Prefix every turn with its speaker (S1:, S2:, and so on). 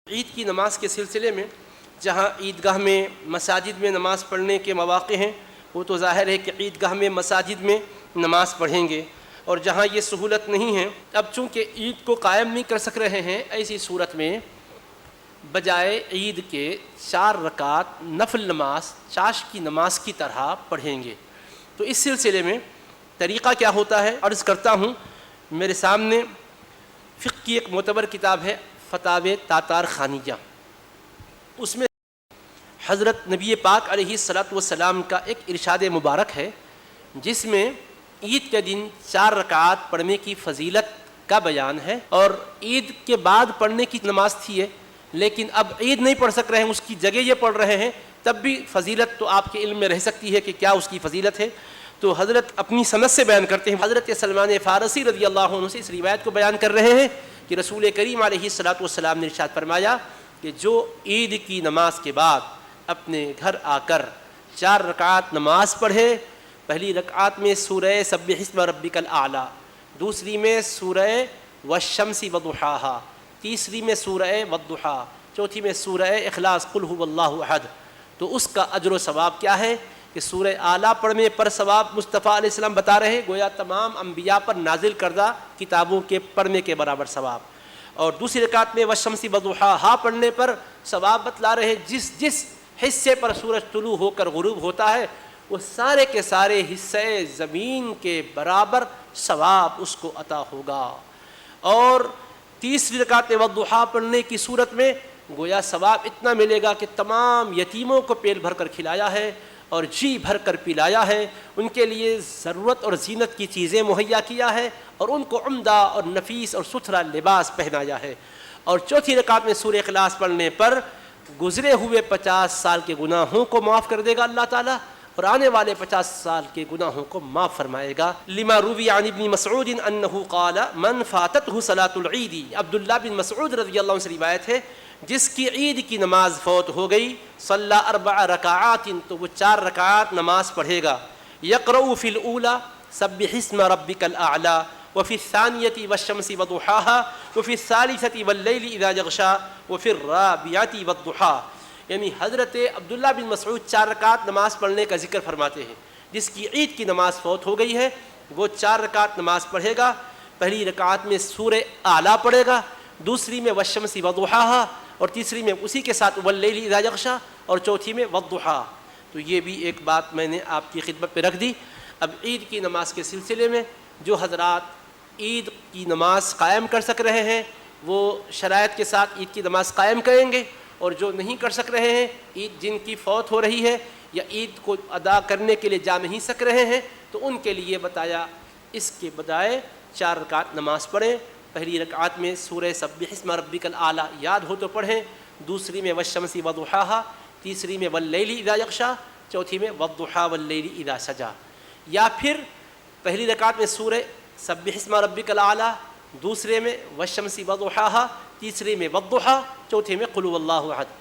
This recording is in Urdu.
S1: عید کی نماز کے سلسلے میں جہاں عیدگاہ میں مساجد میں نماز پڑھنے کے مواقع ہیں وہ تو ظاہر ہے کہ عیدگاہ میں مساجد میں نماز پڑھیں گے، اور جہاں یہ سہولت نہیں ہے، اب چونکہ عید کو قائم نہیں کر سک رہے ہیں، ایسی صورت میں بجائے عید کے 4 رکعت نفل نماز چاش کی نماز کی طرح پڑھیں گے۔ تو اس سلسلے میں طریقہ کیا ہوتا ہے عرض کرتا ہوں۔ میرے سامنے فقہ کی ایک معتبر کتاب ہے فتاوی تاتار خانیہ، اس میں حضرت نبی پاک علیہ الصلاۃ والسلام کا ایک ارشاد مبارک ہے جس میں عید کے دن 4 رکعات پڑھنے کی فضیلت کا بیان ہے، اور عید کے بعد پڑھنے کی نماز تھی ہے، لیکن اب عید نہیں پڑھ سک رہے ہیں، اس کی جگہ یہ پڑھ رہے ہیں، تب بھی فضیلت تو آپ کے علم میں رہ سکتی ہے کہ کیا اس کی فضیلت ہے۔ تو حضرت اپنی سند سے بیان کرتے ہیں، حضرت سلمان فارسی رضی اللہ عنہ سے اس روایت کو بیان کر رہے ہیں کہ رسول کریم علیہ الصلاۃ والسلام نے ارشاد فرمایا کہ جو عید کی نماز کے بعد اپنے گھر آ کر 4 رکعات نماز پڑھے، پہلی رکعت میں سورہ سبح اسم ربک الاعلی، دوسری میں سورہ والشمس وضحاہا، تیسری میں سورہ والضحیٰ، چوتھی میں سورہ اخلاص قل ھو اللہ احد، تو اس کا اجر و ثواب کیا ہے کہ سورہ اعلیٰ پڑھنے پر ثواب مصطفیٰ علیہ السلام بتا رہے ہیں گویا تمام انبیاء پر نازل کردہ کتابوں کے پڑھنے کے برابر ثواب، اور دوسری رکعت میں والشمس وضحاہا پڑھنے پر ثواب بتلا رہے ہیں جس حصے پر سورج طلوع ہو کر غروب ہوتا ہے وہ سارے کے سارے حصے زمین کے برابر ثواب اس کو عطا ہوگا، اور تیسری رکعت والضحیٰ پڑھنے کی صورت میں گویا ثواب اتنا ملے گا کہ تمام یتیموں کو پیٹ بھر کر کھلایا ہے اور جی بھر کر پلایا ہے، ان کے لیے ضرورت اور زینت کی چیزیں مہیا کیا ہے، اور ان کو عمدہ اور نفیس اور ستھرا لباس پہنایا ہے، اور چوتھی رکعت میں سورہ اخلاص پڑھنے پر گزرے ہوئے 50 سال کے گناہوں کو معاف کر دے گا اللہ تعالیٰ، اور آنے والے 50 سال کے گناہوں کو معاف فرمائے گا۔ لما روی عن ابن مسعود انہ قال من فاتتہ صلاۃ العید، عبداللہ بن مسعود رضی اللہ عنہ سے روایت ہے جس کی عید کی نماز فوت ہو گئی، صلی 4 رکعات، تو وہ 4 رکعات نماز پڑھے گا، یقرأ فی الاولی سبح اسم ربک الاعلی، وفی الثانیۃ والشمس وضحاہا، وفی الثالثۃ واللیل اذا یغشی، وفی الرابعۃ والضحیٰ۔ یعنی حضرت عبداللہ بن مسعود 4 رکعات نماز پڑھنے کا ذکر فرماتے ہیں، جس کی عید کی نماز فوت ہو گئی ہے وہ 4 رکعات نماز پڑھے گا، پہلی رکعت میں سورہ اعلیٰ پڑھے گا، دوسری میں والشمس وضحاہا، اور تیسری میں اسی کے ساتھ واللیل اذا یغشی، اور چوتھی میں والضحیٰ۔ تو یہ بھی ایک بات میں نے آپ کی خدمت پہ رکھ دی۔ اب عید کی نماز کے سلسلے میں جو حضرات عید کی نماز قائم کر سک رہے ہیں وہ شرائط کے ساتھ عید کی نماز قائم کریں گے، اور جو نہیں کر سک رہے ہیں، عید جن کی فوت ہو رہی ہے یا عید کو ادا کرنے کے لیے جا نہیں سک رہے ہیں، تو ان کے لیے بتایا اس کے بجائے 4 رکعت نماز پڑھیں، پہلی رکعت میں سورہ سبح اسم ربک الاعلی یاد ہو تو پڑھیں، دوسری میں والشمس وضحاہا، تیسری میں واللیل اذا یغشی، چوتھی میں والضحیٰ واللیل اذا سجی، یا پھر پہلی رکعت میں سورہ سبح اسم ربک الاعلی، دوسرے میں والشمس وضحاہا، تیسرے میں والضحیٰ، چوتھے میں قل ھو اللہ احد۔